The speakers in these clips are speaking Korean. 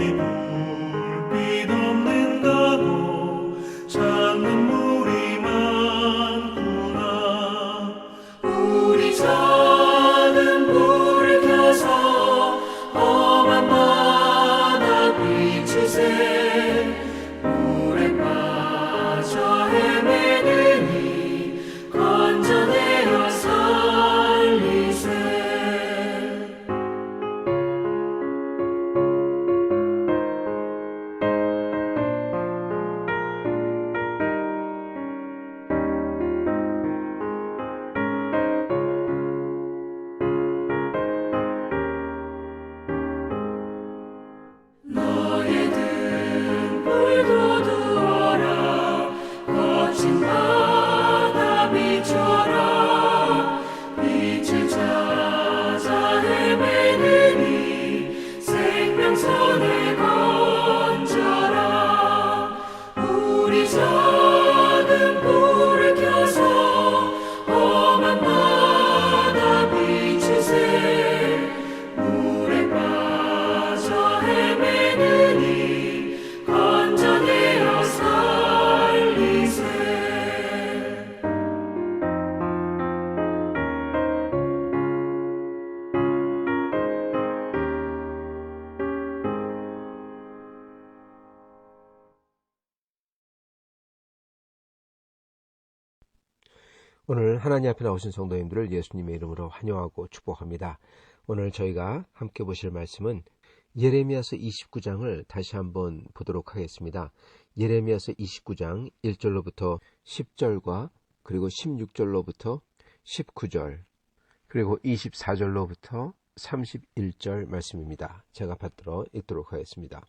불빛 없는다고 찾는 물이 많구나. 우리 작은 불을 켜서 험한 바다 비추세. 물에 빠져 헤매느니 건져내어 살리세. 너의 등불도 두어라. 거친 바다 비춰라. 빛을 찾아 헤매느니 생명선을 건져라. 우리 작은 불을 켜서 험한 바다 비추세. 물에 빠져 헤매느니 건져내어 살리세. 오늘 하나님 앞에 나오신 성도님들을 예수님의 이름으로 환영하고 축복합니다. 오늘 저희가 함께 보실 말씀은 예레미야서 29장을 다시 한번 보도록 하겠습니다. 예레미야서 29장 1절로부터 10절과 그리고 16절로부터 19절 그리고 24절로부터 31절 말씀입니다. 제가 받들어 읽도록 하겠습니다.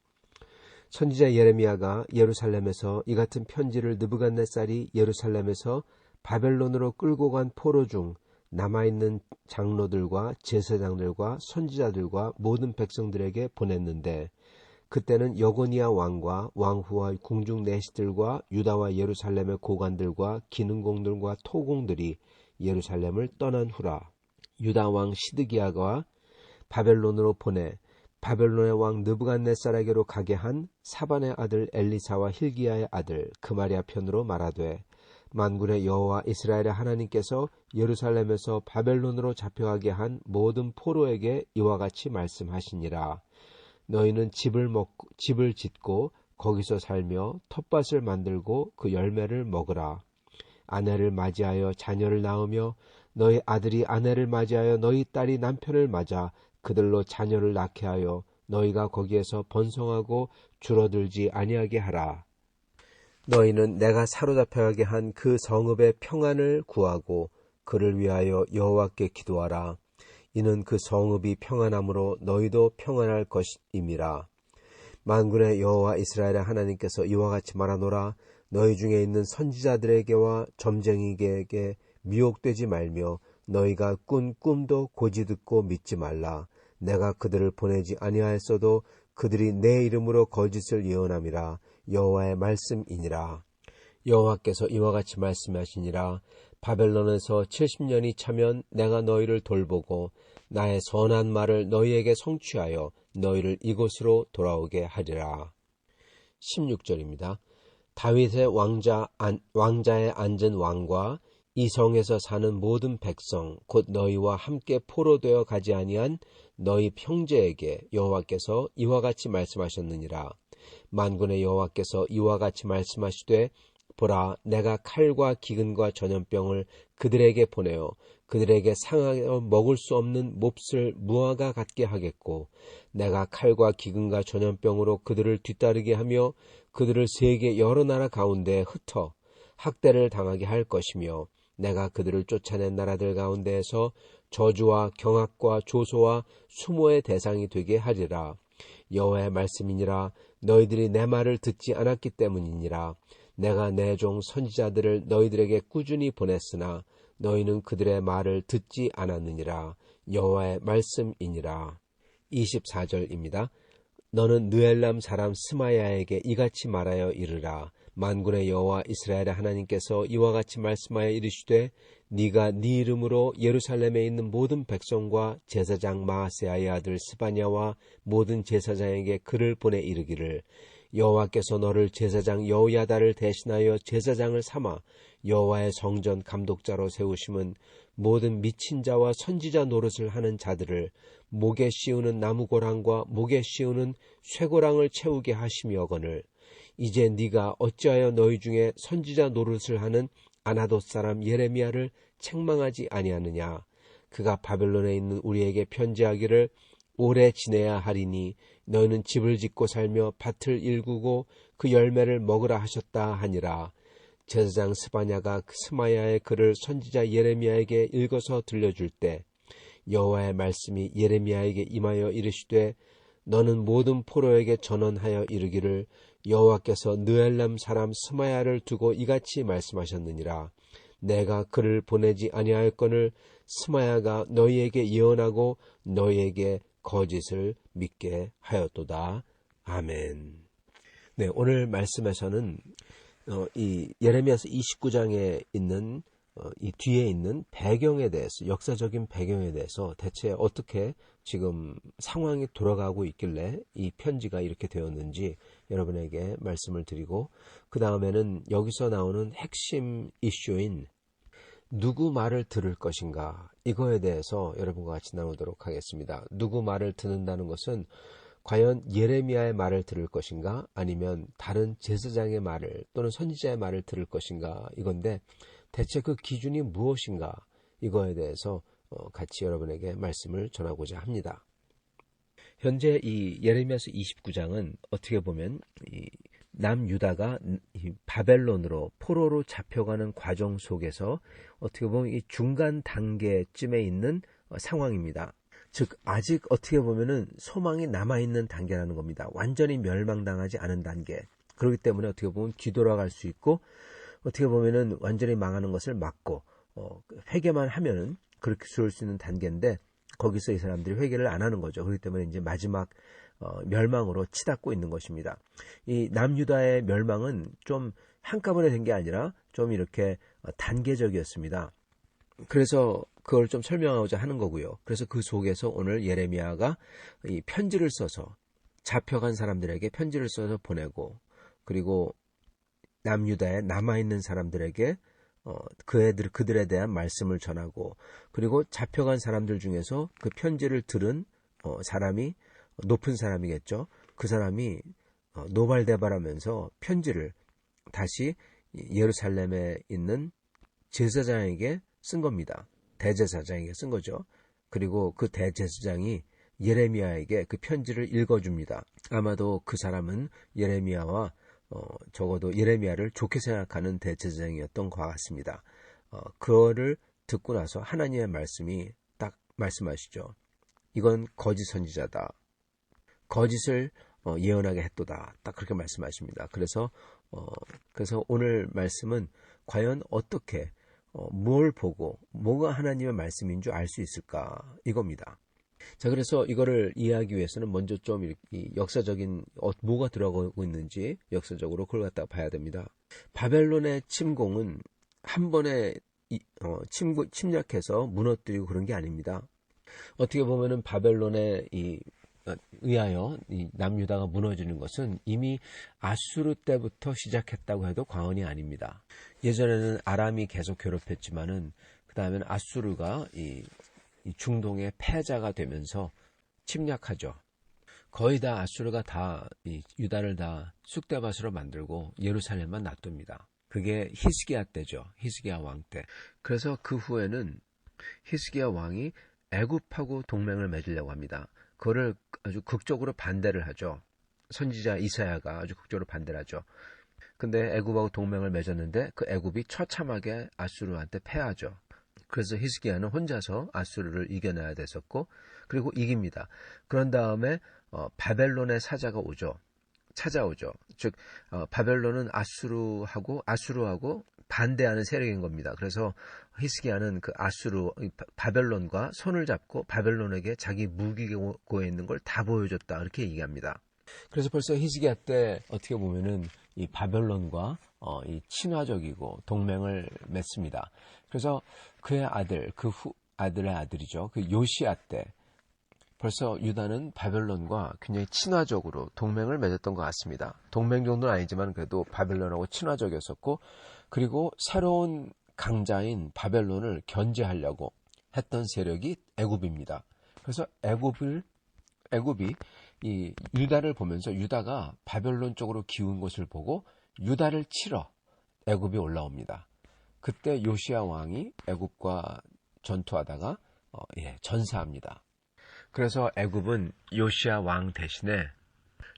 선지자 예레미야가 예루살렘에서 이 같은 편지를 느부갓네살이 예루살렘에서 바벨론으로 끌고 간 포로 중 남아있는 장로들과 제사장들과 선지자들과 모든 백성들에게 보냈는데, 그때는 여고니아 왕과 왕후와 궁중 내시들과 유다와 예루살렘의 고관들과 기능공들과 토공들이 예루살렘을 떠난 후라. 유다 왕 시드기야가 바벨론으로 보내 바벨론의 왕 느부갓네살에게로 가게 한 사반의 아들 엘리사와 힐기야의 아들 그마리아 편으로 말하되, 만군의 여호와 이스라엘의 하나님께서 예루살렘에서 바벨론으로 잡혀가게 한 모든 포로에게 이와 같이 말씀하시니라. 너희는 집을 짓고 거기서 살며 텃밭을 만들고 그 열매를 먹으라. 아내를 맞이하여 자녀를 낳으며 너희 아들이 아내를 맞이하여 너희 딸이 남편을 맞아 그들로 자녀를 낳게 하여 너희가 거기에서 번성하고 줄어들지 아니하게 하라. 너희는 내가 사로잡혀가게 한 그 성읍의 평안을 구하고 그를 위하여 여호와께 기도하라. 이는 그 성읍이 평안함으로 너희도 평안할 것임이라. 만군의 여호와 이스라엘의 하나님께서 이와 같이 말하노라. 너희 중에 있는 선지자들에게와 점쟁이에게 미혹되지 말며 너희가 꾼 꿈도 고지 듣고 믿지 말라. 내가 그들을 보내지 아니하였어도 그들이 내 이름으로 거짓을 예언함이라. 여호와의 말씀이니라. 여호와께서 이와 같이 말씀하시니라. 바벨론에서 70년이 차면 내가 너희를 돌보고 나의 선한 말을 너희에게 성취하여 너희를 이곳으로 돌아오게 하리라. 16절입니다. 다윗의 왕자에 앉은 왕과 이 성에서 사는 모든 백성 곧 너희와 함께 포로되어 가지 아니한 너희 형제에게 여호와께서 이와 같이 말씀하셨느니라. 만군의 여호와께서 이와 같이 말씀하시되, 보라, 내가 칼과 기근과 전염병을 그들에게 보내어 그들에게 상하여 먹을 수 없는 몹쓸 무화과 같게 하겠고, 내가 칼과 기근과 전염병으로 그들을 뒤따르게 하며 그들을 세계 여러 나라 가운데 흩어 학대를 당하게 할 것이며, 내가 그들을 쫓아낸 나라들 가운데에서 저주와 경악과 조소와 수모의 대상이 되게 하리라. 여호와의 말씀이니라. 너희들이 내 말을 듣지 않았기 때문이니라. 내가 내 종 선지자들을 너희들에게 꾸준히 보냈으나 너희는 그들의 말을 듣지 않았느니라. 여호와의 말씀이니라. 24절입니다. 너는 느엘람 사람 스마야에게 이같이 말하여 이르라. 만군의 여호와 이스라엘의 하나님께서 이와 같이 말씀하여 이르시되 네가 네 이름으로 예루살렘에 있는 모든 백성과 제사장 마아세야의 아들 스바냐와 모든 제사장에게 글을 보내 이르기를 여호와께서 너를 제사장 여호야다를 대신하여 제사장을 삼아 여호와의 성전 감독자로 세우심은 모든 미친 자와 선지자 노릇을 하는 자들을 목에 씌우는 나무고랑과 목에 씌우는 쇠고랑을 채우게 하시며거늘 이제 네가 어찌하여 너희 중에 선지자 노릇을 하는 아나돗 사람 예레미야를 책망하지 아니하느냐. 그가 바벨론에 있는 우리에게 편지하기를 오래 지내야 하리니 너희는 집을 짓고 살며 밭을 일구고 그 열매를 먹으라 하셨다 하니라. 제사장 스바냐가 스마야의 글을 선지자 예레미야에게 읽어서 들려줄 때 여호와의 말씀이 예레미야에게 임하여 이르시되 너는 모든 포로에게 전언하여 이르기를 여호와께서 느엘람 사람 스마야를 두고 이같이 말씀하셨느니라. 내가 그를 보내지 아니하였거늘 스마야가 너희에게 예언하고 너희에게 거짓을 믿게 하였도다. 아멘. 네, 오늘 말씀에서는 이 예레미야서 29장에 있는 이 뒤에 있는 배경에 대해서, 역사적인 배경에 대해서 대체 어떻게 지금 상황이 돌아가고 있길래 이 편지가 이렇게 되었는지 여러분에게 말씀을 드리고, 그 다음에는 여기서 나오는 핵심 이슈인 누구 말을 들을 것인가, 이거에 대해서 여러분과 같이 나누도록 하겠습니다. 누구 말을 듣는다는 것은 과연 예레미야의 말을 들을 것인가, 아니면 다른 제사장의 말을 또는 선지자의 말을 들을 것인가, 이건데 대체 그 기준이 무엇인가, 이거에 대해서 같이 여러분에게 말씀을 전하고자 합니다. 현재 이 예레미야서 29장은 어떻게 보면 이 남유다가 바벨론으로 포로로 잡혀가는 과정 속에서 어떻게 보면 이 중간 단계쯤에 있는 상황입니다. 즉 아직 어떻게 보면은 소망이 남아있는 단계라는 겁니다. 완전히 멸망당하지 않은 단계. 그렇기 때문에 어떻게 보면 뒤돌아갈 수 있고, 어떻게 보면은 완전히 망하는 것을 막고 회개만 하면은 그렇게 쏠 수 있는 단계인데, 거기서 이 사람들이 회개를 안 하는 거죠. 그렇기 때문에 이제 마지막 멸망으로 치닫고 있는 것입니다. 이 남유다의 멸망은 좀 한꺼번에 된 게 아니라 좀 이렇게 단계적이었습니다. 그래서 그걸 좀 설명하고자 하는 거고요. 그래서 그 속에서 오늘 예레미야가 이 편지를 써서 잡혀간 사람들에게 편지를 써서 보내고, 그리고 남유다에 남아있는 사람들에게 그들에 대한 말씀을 전하고, 그리고 잡혀간 사람들 중에서 그 편지를 들은 사람이 높은 사람이겠죠. 그 사람이 노발대발하면서 편지를 다시 예루살렘에 있는 제사장에게 쓴 겁니다. 대제사장에게 쓴 거죠. 그리고 그 대제사장이 예레미야에게 그 편지를 읽어줍니다. 아마도 그 사람은 예레미야와 적어도 예레미야를 좋게 생각하는 대제사장이었던 것 같습니다. 그거를 듣고 나서 하나님의 말씀이 딱 말씀하시죠. 이건 거짓 선지자다. 거짓을 예언하게 했도다. 딱 그렇게 말씀하십니다. 그래서 오늘 말씀은 과연 어떻게 뭘 보고 뭐가 하나님의 말씀인 줄 알 수 있을까, 이겁니다. 자, 그래서 이거를 이해하기 위해서는 먼저 좀 이 역사적인 뭐가 들어가고 있는지 역사적으로 그걸 갖다 봐야 됩니다. 바벨론의 침공은 한 번에 침략해서 무너뜨리고 그런 게 아닙니다. 어떻게 보면은 바벨론에 의하여 이 남유다가 무너지는 것은 이미 아수르 때부터 시작했다고 해도 과언이 아닙니다. 예전에는 아람이 계속 괴롭혔지만은 그 다음에는 아수르가 이 중동의 패자가 되면서 침략하죠. 거의 다 아수르가 다 이 유다를 다 쑥대밭으로 만들고 예루살렘만 놔둡니다. 그게 히스기야 때죠. 히스기야 왕 때. 그래서 그 후에는 히스기야 왕이 애굽하고 동맹을 맺으려고 합니다. 그거를 아주 극적으로 반대를 하죠. 선지자 이사야가 아주 극적으로 반대를 하죠. 근데 애굽하고 동맹을 맺었는데 그 애굽이 처참하게 아수르한테 패하죠. 그래서 히스기야는 혼자서 아수르를 이겨내야 됐었고, 그리고 이깁니다. 그런 다음에 바벨론의 사자가 찾아오죠. 즉 바벨론은 아수르하고 반대하는 세력인 겁니다. 그래서 히스기야는 그 바벨론과 손을 잡고 바벨론에게 자기 무기고에 있는 걸 다 보여줬다, 이렇게 얘기합니다. 그래서 벌써 히스기야 때 어떻게 보면은 이 바벨론과 이 친화적이고 동맹을 맺습니다. 그래서 그의 아들, 아들의 아들이죠. 그 요시야 때 벌써 유다는 바벨론과 굉장히 친화적으로 동맹을 맺었던 것 같습니다. 동맹 정도는 아니지만 그래도 바벨론하고 친화적이었었고, 그리고 새로운 강자인 바벨론을 견제하려고 했던 세력이 애굽입니다. 그래서 애굽이 이 유다를 보면서 유다가 바벨론 쪽으로 기운 것을 보고 유다를 치러 애굽이 올라옵니다. 그때 요시야 왕이 애굽과 전투하다가 전사합니다. 그래서 애굽은 요시야 왕 대신에,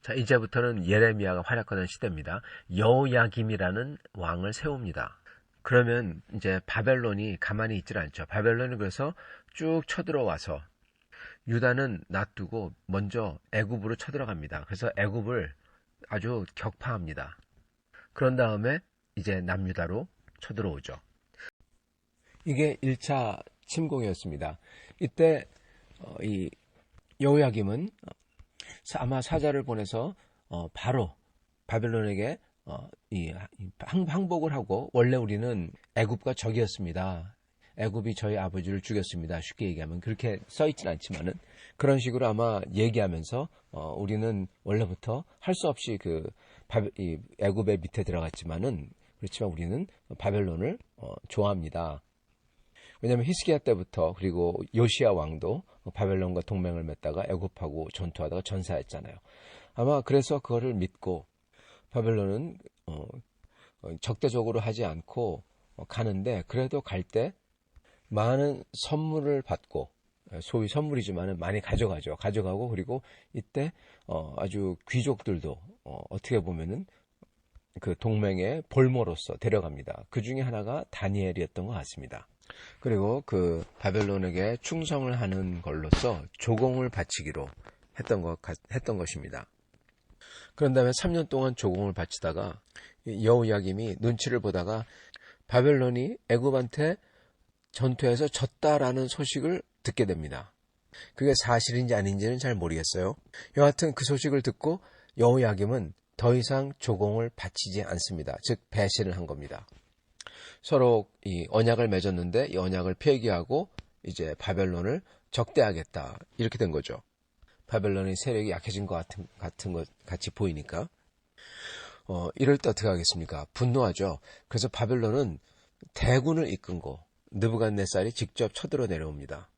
자, 이제부터는 예레미야가 활약하는 시대입니다. 여호야김이라는 왕을 세웁니다. 그러면 이제 바벨론이 가만히 있질 않죠. 바벨론이 그래서 쭉 쳐들어와서 유다는 놔두고 먼저 애굽으로 쳐들어갑니다. 그래서 애굽을 아주 격파합니다. 그런 다음에 이제 남유다로 쳐들어오죠. 이게 1차 침공이었습니다. 이때 이 여호야김은 아마 사자를 보내서 바로 바벨론에게 항복을 하고, 원래 우리는 애굽과 적이었습니다. 애굽이 저희 아버지를 죽였습니다. 쉽게 얘기하면 그렇게 써있진 않지만은 그런 식으로 아마 얘기하면서 우리는 원래부터 할 수 없이 이 애굽의 밑에 들어갔지만은, 그렇지만 우리는 바벨론을 좋아합니다. 왜냐하면 히스기야 때부터, 그리고 요시야 왕도 바벨론과 동맹을 맺다가 애굽하고 전투하다가 전사했잖아요. 아마 그래서 그거를 믿고 바벨론은 적대적으로 하지 않고 가는데, 그래도 갈 때 많은 선물을 받고, 소위 선물이지만 많이 가져가고, 그리고 이때 아주 귀족들도 어떻게 보면은 그 동맹의 볼모로서 데려갑니다. 그 중에 하나가 다니엘이었던 것 같습니다. 그리고 그 바벨론에게 충성을 하는 걸로서 조공을 바치기로 했던 것입니다. 그런 다음에 3년 동안 조공을 바치다가 여호야김이 눈치를 보다가 바벨론이 애굽한테 전투에서 졌다라는 소식을 듣게 됩니다. 그게 사실인지 아닌지는 잘 모르겠어요. 여하튼 그 소식을 듣고 여호야김은 더 이상 조공을 바치지 않습니다. 즉 배신을 한 겁니다. 서로 이 언약을 맺었는데 이 언약을 폐기하고 이제 바벨론을 적대하겠다, 이렇게 된 거죠. 바벨론의 세력이 약해진 것 같이 보이니까 이럴 때 어떻게 하겠습니까? 분노하죠. 그래서 바벨론은 대군을 이끈고 느부갓네살이 직접 쳐들어 내려옵니다.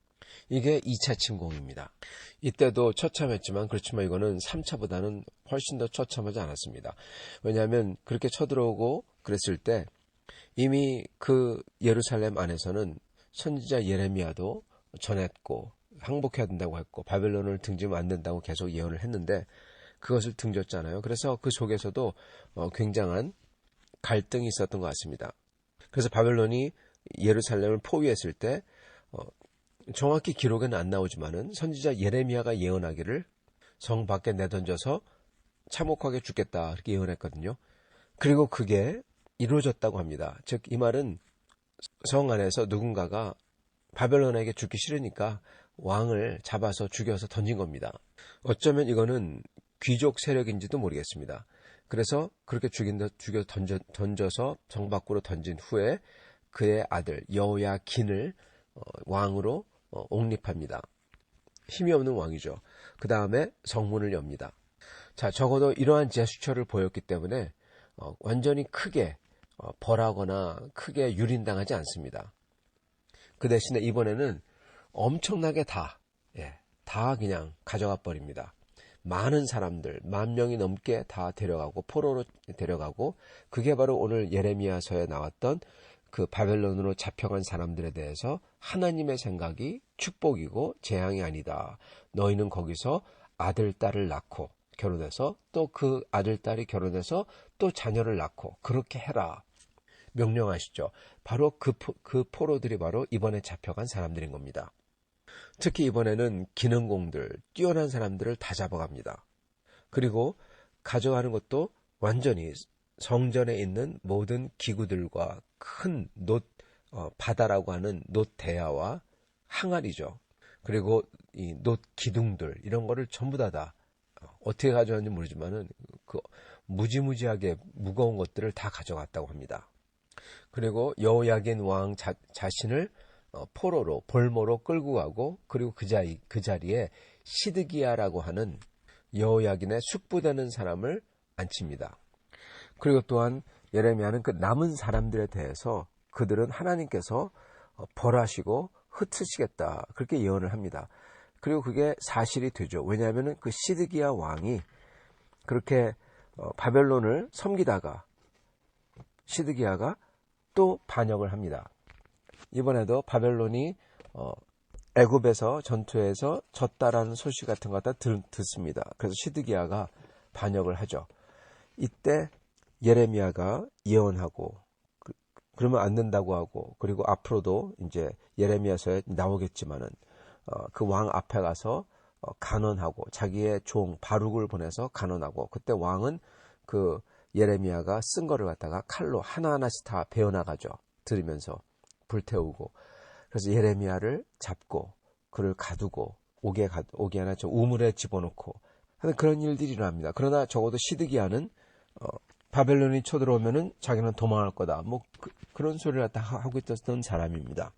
이게 2차 침공입니다. 이때도 처참했지만, 그렇지만 이거는 3차보다는 훨씬 더 처참하지 않았습니다. 왜냐하면 그렇게 쳐들어오고 그랬을 때 이미 그 예루살렘 안에서는 선지자 예레미야도 전했고 항복해야 된다고 했고 바벨론을 등지면 안 된다고 계속 예언을 했는데 그것을 등졌잖아요. 그래서 그 속에서도 굉장한 갈등이 있었던 것 같습니다. 그래서 바벨론이 예루살렘을 포위했을 때 정확히 기록에는 안 나오지만은 선지자 예레미야가 예언하기를 성 밖에 내던져서 참혹하게 죽겠다, 이렇게 예언했거든요. 그리고 그게 이루어졌다고 합니다. 즉 이 말은 성 안에서 누군가가 바벨론에게 죽기 싫으니까 왕을 잡아서 죽여서 던진 겁니다. 어쩌면 이거는 귀족 세력인지도 모르겠습니다. 그래서 그렇게 던져서 성 밖으로 던진 후에 그의 아들 여호야긴을 왕으로 옹립합니다. 힘이 없는 왕이죠. 그 다음에 성문을 엽니다. 자, 적어도 이러한 제스처를 보였기 때문에 완전히 크게 벌하거나 크게 유린당하지 않습니다. 그 대신에 이번에는 엄청나게 다 그냥 가져가 버립니다. 많은 사람들, 10,000명이 넘게 다 데려가고, 포로로 데려가고, 그게 바로 오늘 예레미야서에 나왔던 그 바벨론으로 잡혀간 사람들에 대해서 하나님의 생각이 축복이고 재앙이 아니다. 너희는 거기서 아들, 딸을 낳고 결혼해서 또 그 아들, 딸이 결혼해서 또 자녀를 낳고 그렇게 해라. 명령하시죠. 바로 그 포로들이 바로 이번에 잡혀간 사람들인 겁니다. 특히 이번에는 기능공들, 뛰어난 사람들을 다 잡아갑니다. 그리고 가져가는 것도 완전히 성전에 있는 모든 기구들과 큰 바다라고 하는 놋대야와 항아리죠. 그리고 이 놋 기둥들, 이런 거를 전부 다 어떻게 가져왔는지 모르지만은 그 무지무지하게 무거운 것들을 다 가져갔다고 합니다. 그리고 여호야긴 왕 자신을 포로로 볼모로 끌고 가고, 그리고 그 자리에 시드기야라고 하는 여호야긴의 숙부되는 사람을 앉힙니다. 그리고 또한 예레미야는 그 남은 사람들에 대해서 그들은 하나님께서 벌하시고 흩으시겠다, 그렇게 예언을 합니다. 그리고 그게 사실이 되죠. 왜냐하면 그 시드기야 왕이 그렇게 바벨론을 섬기다가 시드기야가 또 반역을 합니다. 이번에도 바벨론이 애굽에서 전투에서 졌다라는 소식 같은 거 갖다 듣습니다. 그래서 시드기야가 반역을 하죠. 이때 예레미야가 예언하고, 그러면 안 된다고 하고, 그리고 앞으로도 이제 예레미야서에 나오겠지만은 그 왕 앞에 가서 간언하고, 자기의 종 바룩을 보내서 간언하고, 그때 왕은 그 예레미야가 쓴 거를 갖다가 칼로 하나하나씩 다 베어나가죠. 들으면서 불태우고. 그래서 예레미야를 잡고 그를 가두고 옥에 하나 저 우물에 집어넣고 하는 그런 일들이 일어납니다. 그러나 적어도 시드기야는 바벨론이 쳐들어오면은 자기는 도망할 거다, 뭐 그런 소리를 갖다 하고 있었던 사람입니다.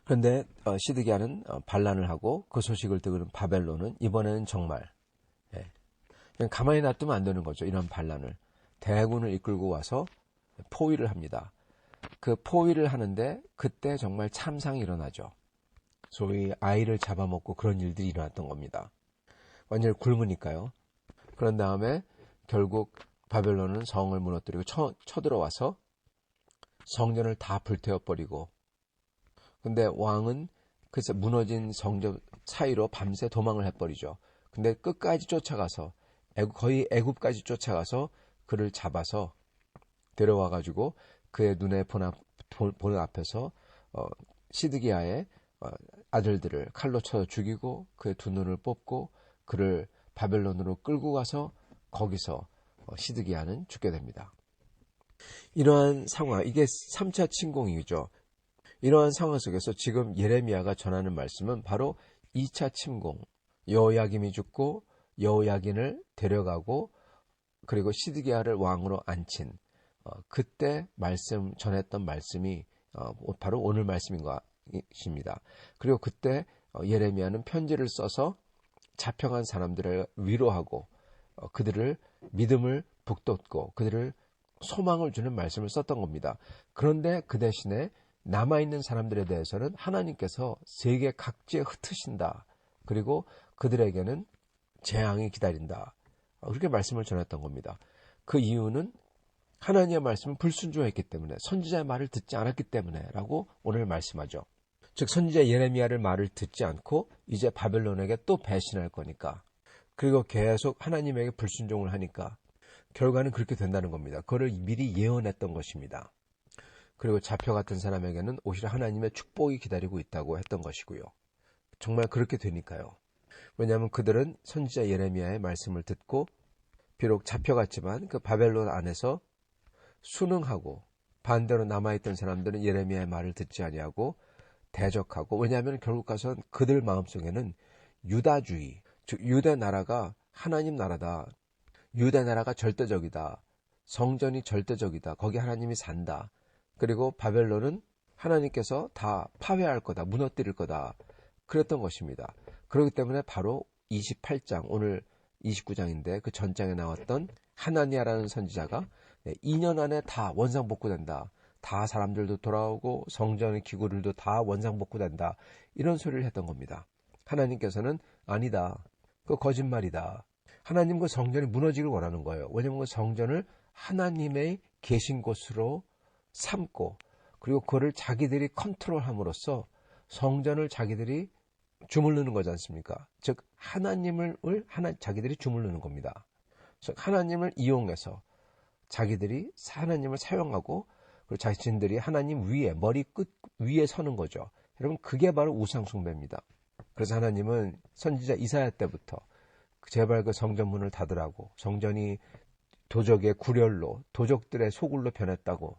그런데 시드기야는 반란을 하고, 그 소식을 듣는 바벨론은 이번에는 정말 그냥 가만히 놔두면 안 되는 거죠. 이런 반란을 대군을 이끌고 와서 포위를 합니다. 그 포위를 하는데 그때 정말 참상이 일어나죠. 소위 아이를 잡아먹고 그런 일들이 일어났던 겁니다. 완전히 굶으니까요. 그런 다음에 결국 바벨론은 성을 무너뜨리고 쳐들어와서 성전을 다 불태워버리고, 근데 왕은 그래서 무너진 성전 사이로 밤새 도망을 해버리죠. 근데 끝까지 쫓아가서 거의 애굽까지 쫓아가서 그를 잡아서 데려와가지고 그의 눈에 보는 앞에서 시드기야의 아들들을 칼로 쳐 죽이고, 그의 두 눈을 뽑고 그를 바벨론으로 끌고 가서 거기서 시드기야는 죽게 됩니다. 이러한 상황, 이게 3차 침공이죠. 이러한 상황 속에서 지금 예레미야가 전하는 말씀은 바로 2차 침공, 여호야김이 죽고 여호야긴을 데려가고 그리고 시드기야를 왕으로 앉힌 그때 전했던 말씀이 바로 오늘 말씀인 것입니다. 그리고 그때 예레미야는 편지를 써서 잡혀간 사람들을 위로하고 그들을 믿음을 북돋고 그들을 소망을 주는 말씀을 썼던 겁니다. 그런데 그 대신에 남아있는 사람들에 대해서는 하나님께서 세계 각지에 흩으신다, 그리고 그들에게는 재앙이 기다린다, 그렇게 말씀을 전했던 겁니다. 그 이유는 하나님의 말씀은 불순종했기 때문에, 선지자의 말을 듣지 않았기 때문에 라고 오늘 말씀하죠. 즉 선지자 예레미야를 말을 듣지 않고 이제 바벨론에게 또 배신할 거니까, 그리고 계속 하나님에게 불순종을 하니까 결과는 그렇게 된다는 겁니다. 그거를 미리 예언했던 것입니다. 그리고 잡혀갔던 사람에게는 오히려 하나님의 축복이 기다리고 있다고 했던 것이고요. 정말 그렇게 되니까요. 왜냐하면 그들은 선지자 예레미야의 말씀을 듣고 비록 잡혀갔지만 그 바벨론 안에서 순응하고, 반대로 남아있던 사람들은 예레미야의 말을 듣지 아니하고 대적하고, 왜냐하면 결국 가서 그들 마음속에는 유다주의, 즉 유대 나라가 하나님 나라다, 유대 나라가 절대적이다, 성전이 절대적이다, 거기 하나님이 산다, 그리고 바벨론은 하나님께서 다 파괴할 거다, 무너뜨릴 거다, 그랬던 것입니다. 그렇기 때문에 바로 28장, 오늘 29장인데 그 전장에 나왔던 하나니아라는 선지자가 2년 안에 다 원상복구된다, 다 사람들도 돌아오고 성전의 기구들도 다 원상복구된다, 이런 소리를 했던 겁니다. 하나님께서는 아니다, 그거 거짓말이다. 하나님 그 성전이 무너지길 원하는 거예요. 왜냐하면 그 성전을 하나님의 계신 곳으로 삼고, 그리고 그거를 자기들이 컨트롤함으로써 성전을 자기들이 주물르는 거지 않습니까? 즉 하나님을 자기들이 주물르는 겁니다. 즉 하나님을 이용해서 자기들이 하나님을 사용하고, 그리고 자신들이 하나님 위에, 머리끝 위에 서는 거죠. 여러분, 그게 바로 우상숭배입니다. 그래서 하나님은 선지자 이사야 때부터 제발 그 성전 문을 닫으라고, 성전이 도적의 구렬로, 도적들의 소굴로 변했다고,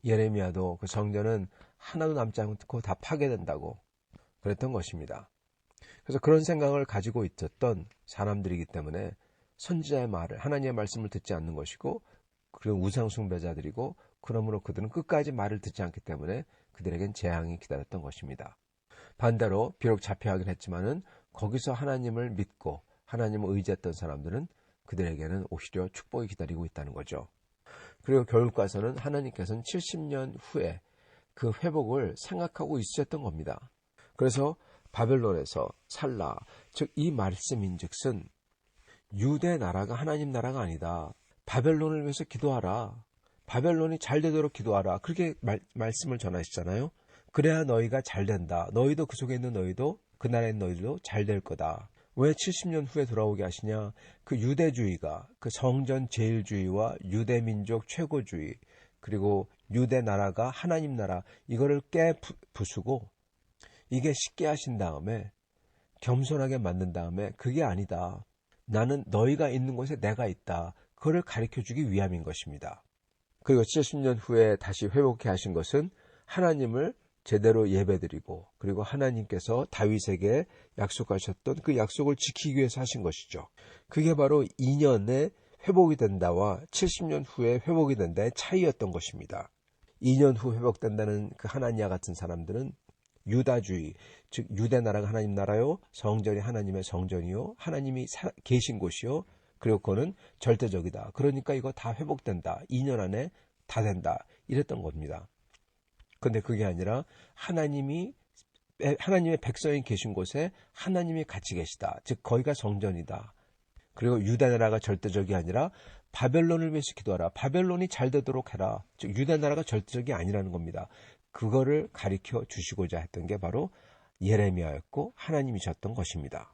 예레미야도 그 성전은 하나도 남지 않고 다 파괴된다고 그랬던 것입니다. 그래서 그런 생각을 가지고 있었던 사람들이기 때문에 선지자의 말을, 하나님의 말씀을 듣지 않는 것이고, 그리고 우상숭배자들이고, 그러므로 그들은 끝까지 말을 듣지 않기 때문에 그들에겐 재앙이 기다렸던 것입니다. 반대로 비록 잡혀가긴 했지만은 거기서 하나님을 믿고 하나님을 의지했던 사람들은 그들에게는 오히려 축복이 기다리고 있다는 거죠. 그리고 결국 가서는 하나님께서는 70년 후에 그 회복을 생각하고 있으셨던 겁니다. 그래서 바벨론에서 살라, 즉 이 말씀인즉슨 유대 나라가 하나님 나라가 아니다. 바벨론을 위해서 기도하라. 바벨론이 잘 되도록 기도하라. 그렇게 말씀을 전하시잖아요. 그래야 너희가 잘 된다. 너희도 그 속에 있는 너희도 그 나라에 있는 너희도 잘 될 거다. 왜 70년 후에 돌아오게 하시냐? 그 유대주의가 그 성전 제일주의와 유대민족 최고주의 그리고 유대 나라가 하나님 나라 이거를 부수고 이게 쉽게 하신 다음에 겸손하게 만든 다음에 그게 아니다. 나는 너희가 있는 곳에 내가 있다. 그거를 가르쳐주기 위함인 것입니다. 그리고 70년 후에 다시 회복해 하신 것은 하나님을 제대로 예배드리고 그리고 하나님께서 다윗에게 약속하셨던 그 약속을 지키기 위해서 하신 것이죠. 그게 바로 2년에 회복이 된다와 70년 후에 회복이 된다의 차이였던 것입니다. 2년 후 회복된다는 그 하나니아 같은 사람들은 유다주의, 즉 유대 나라가 하나님 나라요, 성전이 하나님의 성전이요, 하나님이 계신 곳이요, 그리고 그거는 절대적이다. 그러니까 이거 다 회복된다. 2년 안에 다 된다. 이랬던 겁니다. 근데 그게 아니라 하나님의 백성이 계신 곳에 하나님이 같이 계시다. 즉 거기가 성전이다. 그리고 유대 나라가 절대적이 아니라 바벨론을 위해서 기도하라. 바벨론이 잘 되도록 해라. 즉 유대 나라가 절대적이 아니라는 겁니다. 그거를 가르쳐 주시고자 했던 게 바로 예레미야였고 하나님이셨던 것입니다.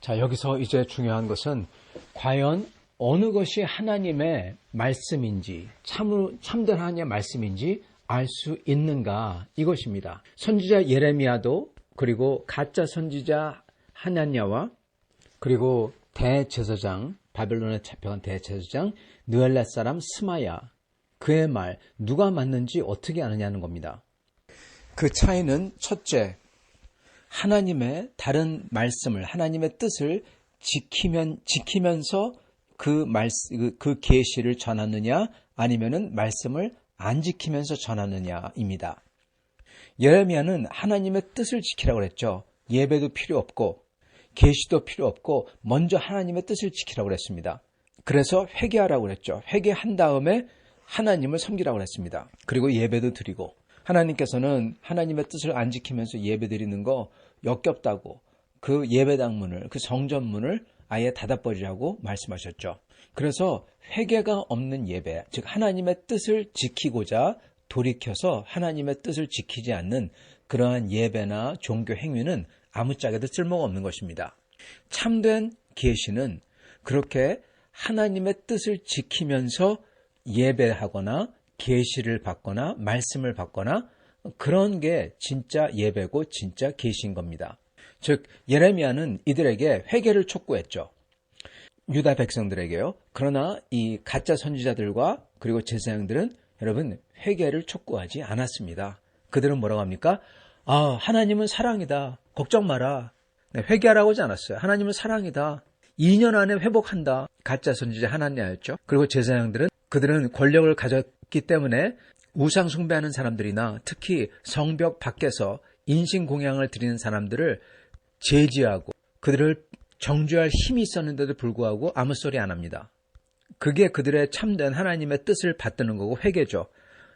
자, 여기서 이제 중요한 것은 과연 어느 것이 하나님의 말씀인지, 참된 하나님의 말씀인지 알 수 있는가, 이것입니다. 선지자 예레미야도, 그리고 가짜 선지자 하나냐와, 그리고 대제사장, 바벨론에 잡혀간 대제사장 느헬렛 사람 스마야, 그의 말 누가 맞는지 어떻게 아느냐는 겁니다. 그 차이는 첫째, 하나님의 다른 말씀을, 하나님의 뜻을 지키면서 그 계시를 전하느냐, 아니면은 말씀을 안 지키면서 전하느냐입니다. 예레미야는 하나님의 뜻을 지키라고 그랬죠. 예배도 필요 없고 계시도 필요 없고 먼저 하나님의 뜻을 지키라고 그랬습니다. 그래서 회개하라고 그랬죠. 회개한 다음에 하나님을 섬기라고 그랬습니다. 그리고 예배도 드리고, 하나님께서는 하나님의 뜻을 안 지키면서 예배 드리는 거 역겹다고 그 예배당 문을, 그 성전 문을 아예 닫아버리라고 말씀하셨죠. 그래서 회개가 없는 예배, 즉 하나님의 뜻을 지키고자 돌이켜서 하나님의 뜻을 지키지 않는 그러한 예배나 종교 행위는 아무짝에도 쓸모가 없는 것입니다. 참된 계시는 그렇게 하나님의 뜻을 지키면서 예배하거나 계시를 받거나 말씀을 받거나 그런 게 진짜 예배고 진짜 계시인 겁니다. 즉 예레미야는 이들에게 회개를 촉구했죠. 유다 백성들에게요. 그러나 이 가짜 선지자들과 그리고 제사장들은 여러분 회개를 촉구하지 않았습니다. 그들은 뭐라고 합니까? 하나님은 사랑이다. 걱정 마라. 회개하라고 하지 않았어요. 하나님은 사랑이다. 2년 안에 회복한다. 가짜 선지자 하나냐였죠. 그리고 제사장들은 그들은 권력을 가졌기 때문에 우상 숭배하는 사람들이나 특히 성벽 밖에서 인신공양을 드리는 사람들을 제지하고 그들을 정죄할 힘이 있었는데도 불구하고 아무 소리 안 합니다. 그게 그들의 참된 하나님의 뜻을 받드는 거고 회개죠.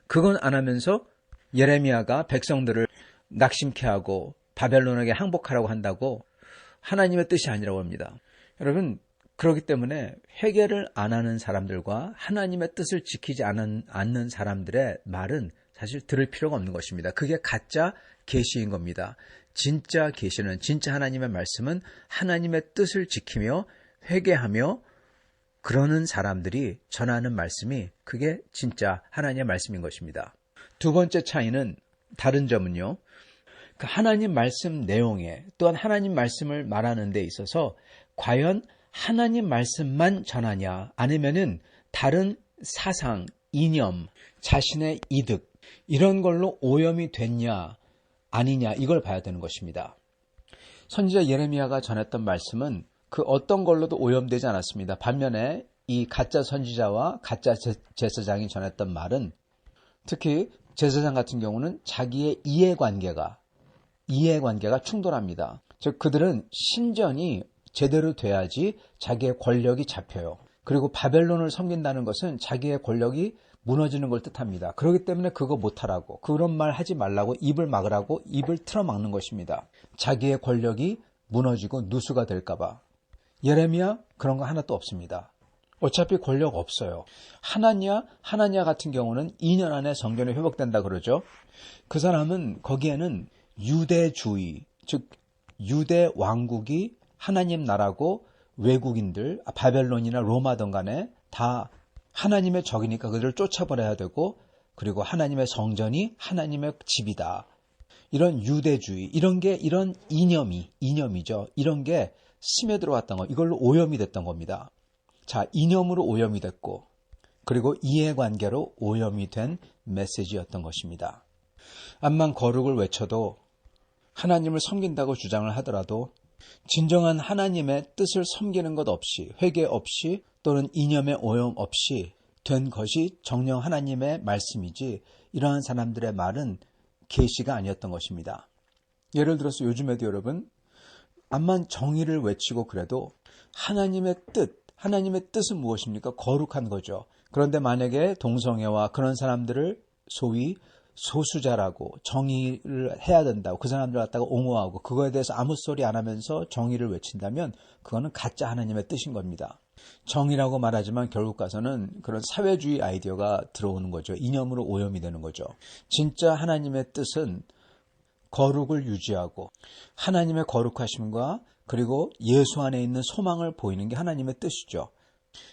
그건 안 하면서 예레미야가 백성들을 낙심케 하고 바벨론에게 항복하라고 한다고 하나님의 뜻이 아니라고 합니다. 여러분, 그렇기 때문에 회개를 안 하는 사람들과 하나님의 뜻을 지키지 않는 사람들의 말은 사실 들을 필요가 없는 것입니다. 그게 가짜 계시인 겁니다. 진짜 계시는, 진짜 하나님의 말씀은 하나님의 뜻을 지키며 회개하며 그러는 사람들이 전하는 말씀이 그게 진짜 하나님의 말씀인 것입니다. 두 번째 차이는, 다른 점은요, 그 하나님 말씀 내용에 또한 하나님 말씀을 말하는 데 있어서 과연 하나님 말씀만 전하냐, 아니면은 다른 사상, 이념, 자신의 이득 이런 걸로 오염이 됐냐 아니냐, 이걸 봐야 되는 것입니다. 선지자 예레미야가 전했던 말씀은 그 어떤 걸로도 오염되지 않았습니다. 반면에 이 가짜 선지자와 가짜 제사장이 전했던 말은, 특히 제사장 같은 경우는 자기의 이해관계가 충돌합니다. 즉 그들은 신전이 제대로 돼야지 자기의 권력이 잡혀요. 그리고 바벨론을 섬긴다는 것은 자기의 권력이 무너지는 걸 뜻합니다. 그렇기 때문에 그거 못하라고, 그런 말 하지 말라고 입을 막으라고 입을 틀어막는 것입니다. 자기의 권력이 무너지고 누수가 될까 봐. 예레미야 그런 거 하나도 없습니다. 어차피 권력 없어요. 하나냐 같은 경우는 2년 안에 성전이 회복된다 그러죠. 그 사람은 거기에는 유대주의, 즉 유대 왕국이 하나님 나라고 외국인들, 바벨론이나 로마든 간에 다 하나님의 적이니까 그들을 쫓아버려야 되고, 그리고 하나님의 성전이 하나님의 집이다. 이런 유대주의, 이런 이념이죠. 이런 게 스며들어왔던 거, 이걸로 오염이 됐던 겁니다. 자, 이념으로 오염이 됐고, 그리고 이해관계로 오염이 된 메시지였던 것입니다. 암만 거룩을 외쳐도, 하나님을 섬긴다고 주장을 하더라도 진정한 하나님의 뜻을 섬기는 것 없이, 회개 없이, 또는 이념의 오염 없이 된 것이 정녕 하나님의 말씀이지, 이러한 사람들의 말은 계시가 아니었던 것입니다. 예를 들어서 요즘에도 여러분, 암만 정의를 외치고 그래도 하나님의 뜻은 무엇입니까? 거룩한 거죠. 그런데 만약에 동성애와 그런 사람들을 소위 소수자라고 정의를 해야 된다고 그 사람들 갖다가 옹호하고 그거에 대해서 아무 소리 안 하면서 정의를 외친다면 그거는 가짜 하나님의 뜻인 겁니다. 정의라고 말하지만 결국 가서는 그런 사회주의 아이디어가 들어오는 거죠. 이념으로 오염이 되는 거죠. 진짜 하나님의 뜻은 거룩을 유지하고 하나님의 거룩하심과 그리고 예수 안에 있는 소망을 보이는 게 하나님의 뜻이죠.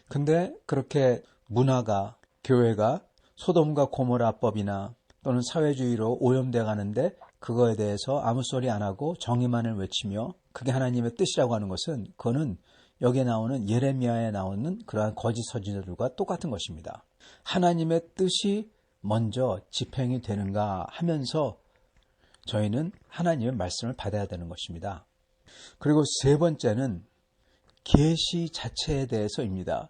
근데 그렇게 문화가, 교회가 소돔과 고모라법이나 또는 사회주의로 오염돼 가는데 그거에 대해서 아무 소리 안 하고 정의만을 외치며 그게 하나님의 뜻이라고 하는 것은, 그거는 여기에 나오는 예레미야에 나오는 그러한 거짓 선지자들과 똑같은 것입니다. 하나님의 뜻이 먼저 집행이 되는가 하면서 저희는 하나님의 말씀을 받아야 되는 것입니다. 그리고 세 번째는 계시 자체에 대해서입니다.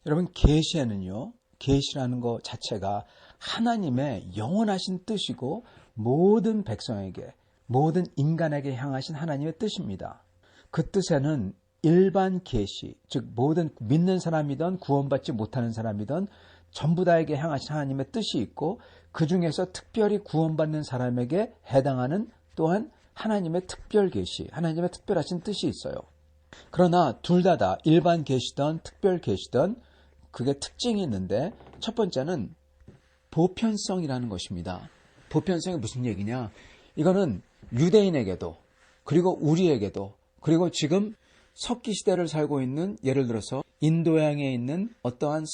여러분, 계시에는요, 계시라는 것 자체가 하나님의 영원하신 뜻이고 모든 백성에게, 모든 인간에게 향하신 하나님의 뜻입니다. 그 뜻에는 일반 계시, 즉 모든 믿는 사람이든 구원받지 못하는 사람이든 전부 다에게 향하신 하나님의 뜻이 있고, 그 중에서 특별히 구원받는 사람에게 해당하는 또한 하나님의 특별 계시, 하나님의 특별하신 뜻이 있어요. 그러나 둘 다 일반 계시든 특별 계시든 그게 특징이 있는데, 첫 번째는 보편성이라는 것입니다. 보편성이 무슨 얘기냐? 이거는 유대인에게도, 그리고 우리에게도, 그리고 지금 석기 시대를 살고 있는, 예를 들어서 인도양에 있는 어떠한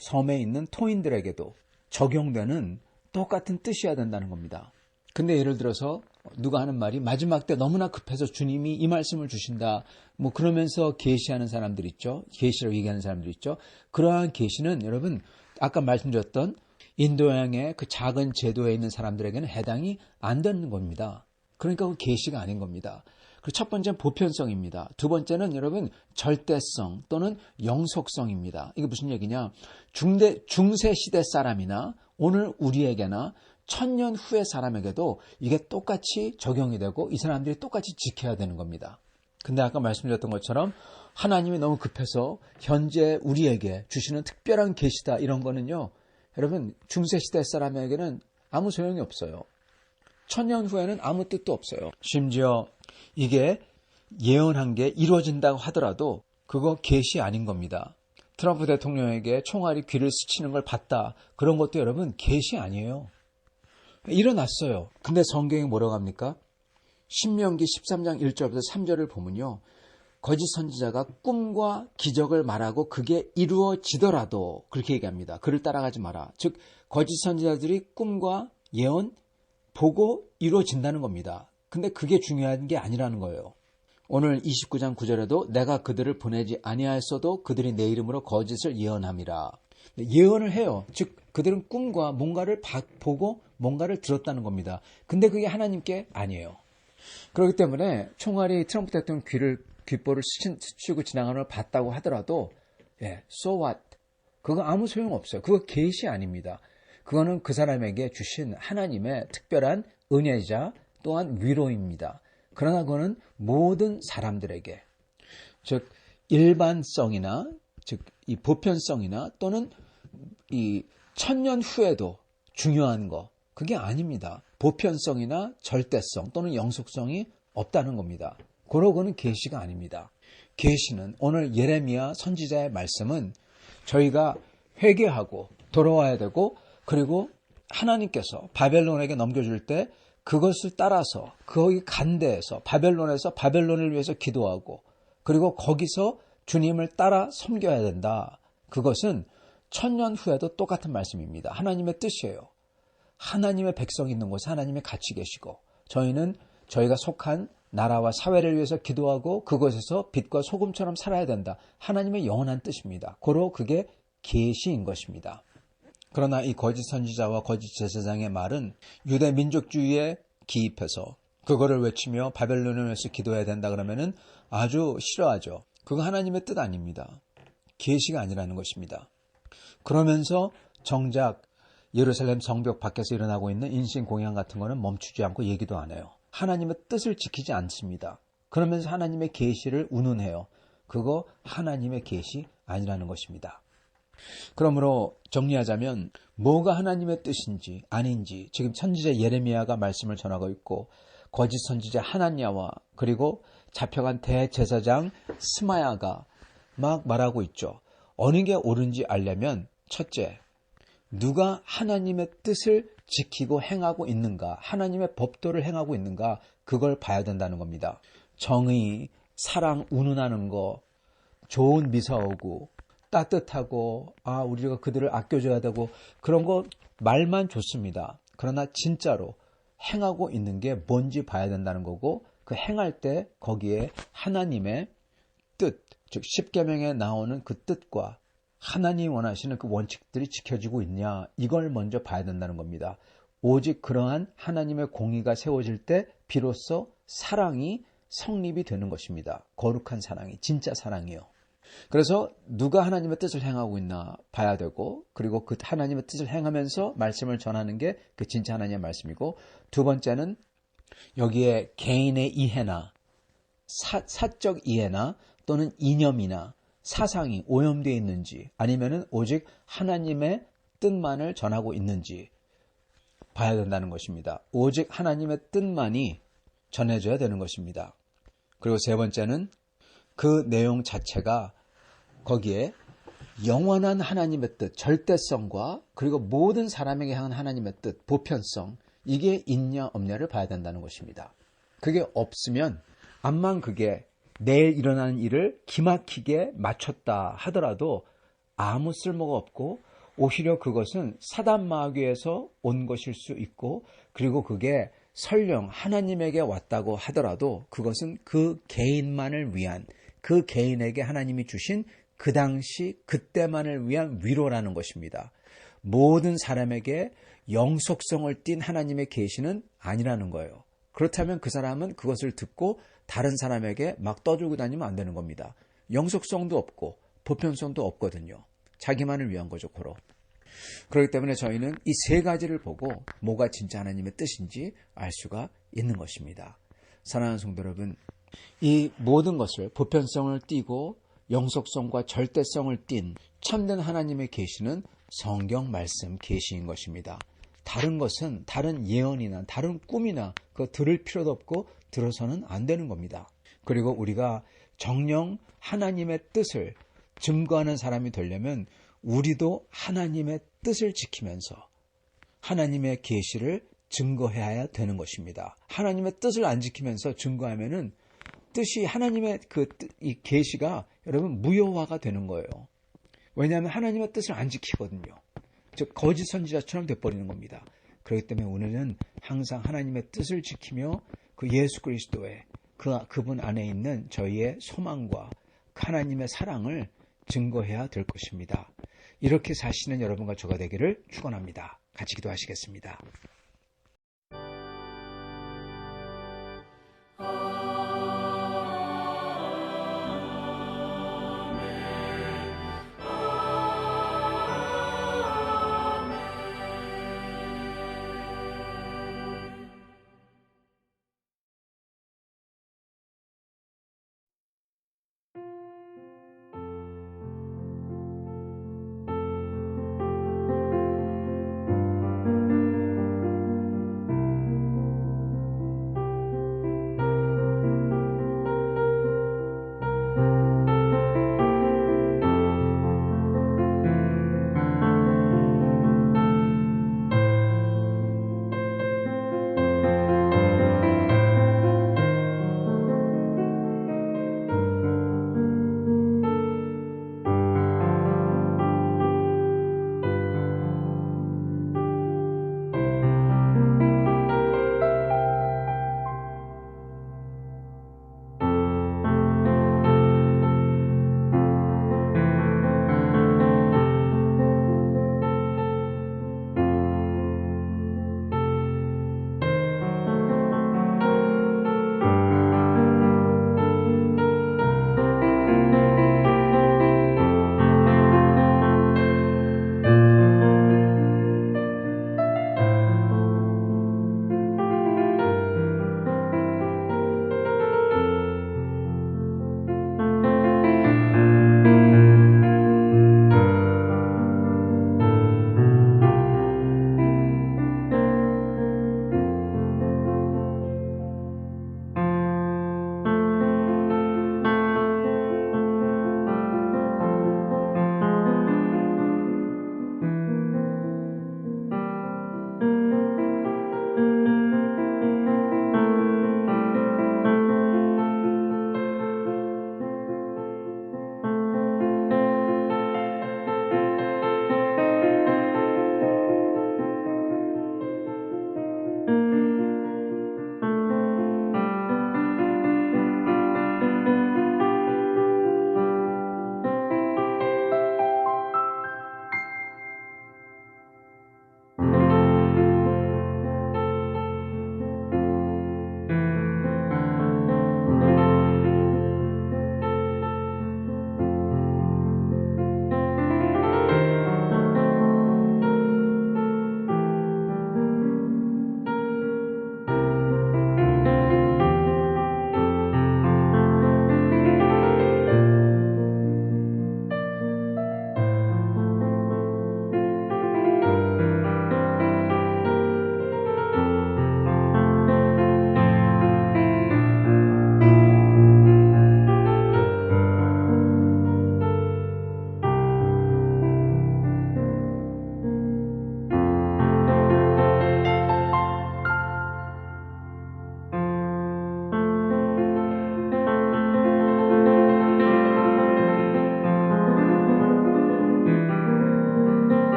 섬에 있는 토인들에게도 적용되는 똑같은 뜻이어야 된다는 겁니다. 근데 예를 들어서 누가 하는 말이, 마지막 때 너무나 급해서 주님이 이 말씀을 주신다, 뭐 그러면서 계시하는 사람들 있죠. 계시라고 얘기하는 사람들 있죠. 그러한 계시는 여러분, 아까 말씀드렸던 인도양의 그 작은 제도에 있는 사람들에게는 해당이 안 되는 겁니다. 그러니까 그 계시가 아닌 겁니다. 그리고 첫 번째는 보편성입니다. 두 번째는 여러분 절대성 또는 영속성입니다. 이게 무슨 얘기냐? 중세 시대 사람이나 오늘 우리에게나 1000년 후의 사람에게도 이게 똑같이 적용이 되고 이 사람들이 똑같이 지켜야 되는 겁니다. 근데 아까 말씀드렸던 것처럼 하나님이 너무 급해서 현재 우리에게 주시는 특별한 계시다, 이런 거는요, 여러분 중세시대 사람에게는 아무 소용이 없어요. 1000년 후에는 아무 뜻도 없어요. 심지어 이게 예언한 게 이루어진다고 하더라도 그거 계시 아닌 겁니다. 트럼프 대통령에게 총알이 귀를 스치는 걸 봤다, 그런 것도 여러분 계시 아니에요. 일어났어요. 근데 성경이 뭐라고 합니까? 신명기 13장 1절부터 3절을 보면요, 거짓 선지자가 꿈과 기적을 말하고 그게 이루어지더라도 그렇게 얘기합니다. 그를 따라가지 마라. 즉 거짓 선지자들이 꿈과 예언 보고 이루어진다는 겁니다. 근데 그게 중요한 게 아니라는 거예요. 오늘 29장 9절에도 내가 그들을 보내지 아니하였어도 그들이 내 이름으로 거짓을 예언함이라. 예언을 해요. 즉 그들은 꿈과 뭔가를 보고 뭔가를 들었다는 겁니다. 근데 그게 하나님께 아니에요. 그렇기 때문에 총알이 트럼프 대통령 귀를 귓볼을 스치고 지나가는 걸 봤다고 하더라도 so what? 그거 아무 소용없어요. 그거 계시 아닙니다. 그거는 그 사람에게 주신 하나님의 특별한 은혜이자 또한 위로입니다. 그러나 그거는 모든 사람들에게, 즉 일반성이나 즉 이 보편성이나 또는 이 천년 후에도 중요한 거, 그게 아닙니다. 보편성이나 절대성 또는 영속성이 없다는 겁니다. 그러고는 계시가 아닙니다. 계시는 오늘 예레미야 선지자의 말씀은 저희가 회개하고 돌아와야 되고, 그리고 하나님께서 바벨론에게 넘겨줄 때 그것을 따라서 거기 간 데에서 바벨론에서 바벨론을 위해서 기도하고, 그리고 거기서 주님을 따라 섬겨야 된다. 그것은 천년 후에도 똑같은 말씀입니다. 하나님의 뜻이에요. 하나님의 백성이 있는 곳에 하나님이 같이 계시고, 저희는 저희가 속한 나라와 사회를 위해서 기도하고 그것에서 빛과 소금처럼 살아야 된다. 하나님의 영원한 뜻입니다. 고로 그게 계시인 것입니다. 그러나 이 거짓 선지자와 거짓 제사장의 말은 유대 민족주의에 기입해서 그거를 외치며 바벨론을 위해서 기도해야 된다 그러면은 아주 싫어하죠. 그거 하나님의 뜻 아닙니다. 계시가 아니라는 것입니다. 그러면서 정작 예루살렘 성벽 밖에서 일어나고 있는 인신공양 같은 거는 멈추지 않고 얘기도 안 해요. 하나님의 뜻을 지키지 않습니다. 그러면서 하나님의 계시를 운운해요. 그거 하나님의 계시 아니라는 것입니다. 그러므로 정리하자면 뭐가 하나님의 뜻인지 아닌지 지금 선지자 예레미야가 말씀을 전하고 있고, 거짓 선지자 하나냐와 그리고 잡혀간 대제사장 스마야가 막 말하고 있죠. 어느 게 옳은지 알려면 첫째, 누가 하나님의 뜻을 지키고 행하고 있는가, 하나님의 법도를 행하고 있는가, 그걸 봐야 된다는 겁니다. 정의, 사랑 운운하는 거, 좋은 미사 오고 따뜻하고 우리가 그들을 아껴줘야 되고 그런 거 말만 좋습니다. 그러나 진짜로 행하고 있는 게 뭔지 봐야 된다는 거고, 그 행할 때 거기에 하나님의 뜻, 즉 십계명에 나오는 그 뜻과 하나님이 원하시는 그 원칙들이 지켜지고 있냐, 이걸 먼저 봐야 된다는 겁니다. 오직 그러한 하나님의 공의가 세워질 때 비로소 사랑이 성립이 되는 것입니다. 거룩한 사랑이, 진짜 사랑이요. 그래서 누가 하나님의 뜻을 행하고 있나 봐야 되고, 그리고 그 하나님의 뜻을 행하면서 말씀을 전하는 게 그 진짜 하나님의 말씀이고, 두 번째는 여기에 개인의 이해나 사적 이해나 또는 이념이나 사상이 오염되어 있는지, 아니면은 오직 하나님의 뜻만을 전하고 있는지 봐야 된다는 것입니다. 오직 하나님의 뜻만이 전해져야 되는 것입니다. 그리고 세 번째는 그 내용 자체가 거기에 영원한 하나님의 뜻, 절대성과 그리고 모든 사람에게 향한 하나님의 뜻, 보편성, 이게 있냐 없냐를 봐야 된다는 것입니다. 그게 없으면 암만 그게 내일 일어나는 일을 기막히게 맞췄다 하더라도 아무 쓸모가 없고, 오히려 그것은 사단 마귀에서 온 것일 수 있고, 그리고 그게 설령 하나님에게 왔다고 하더라도 그것은 그 개인만을 위한, 그 개인에게 하나님이 주신 그 당시 그때만을 위한 위로라는 것입니다. 모든 사람에게 영속성을 띤 하나님의 계시는 아니라는 거예요. 그렇다면 그 사람은 그것을 듣고 다른 사람에게 막 떠들고 다니면 안 되는 겁니다. 영속성도 없고 보편성도 없거든요. 자기만을 위한 거죠, 고로. 그렇기 때문에 저희는 이 세 가지를 보고 뭐가 진짜 하나님의 뜻인지 알 수가 있는 것입니다. 사랑하는 성도 여러분, 이 모든 것을 보편성을 띠고 영속성과 절대성을 띤 참된 하나님의 계시는 성경 말씀 계시인 것입니다. 다른 것은 다른 예언이나 다른 꿈이나 그거 들을 필요도 없고 들어서는 안 되는 겁니다. 그리고 우리가 정녕 하나님의 뜻을 증거하는 사람이 되려면 우리도 하나님의 뜻을 지키면서 하나님의 계시를 증거해야 되는 것입니다. 하나님의 뜻을 안 지키면서 증거하면은 뜻이 하나님의 이 계시가 여러분 무효화가 되는 거예요. 왜냐하면 하나님의 뜻을 안 지키거든요. 즉 거짓 선지자처럼 돼버리는 겁니다. 그렇기 때문에 오늘은 항상 하나님의 뜻을 지키며 그 예수 그리스도의 그분 안에 있는 저희의 소망과 하나님의 사랑을 증거해야 될 것입니다. 이렇게 사시는 여러분과 저가 되기를 축원합니다. 같이 기도하시겠습니다.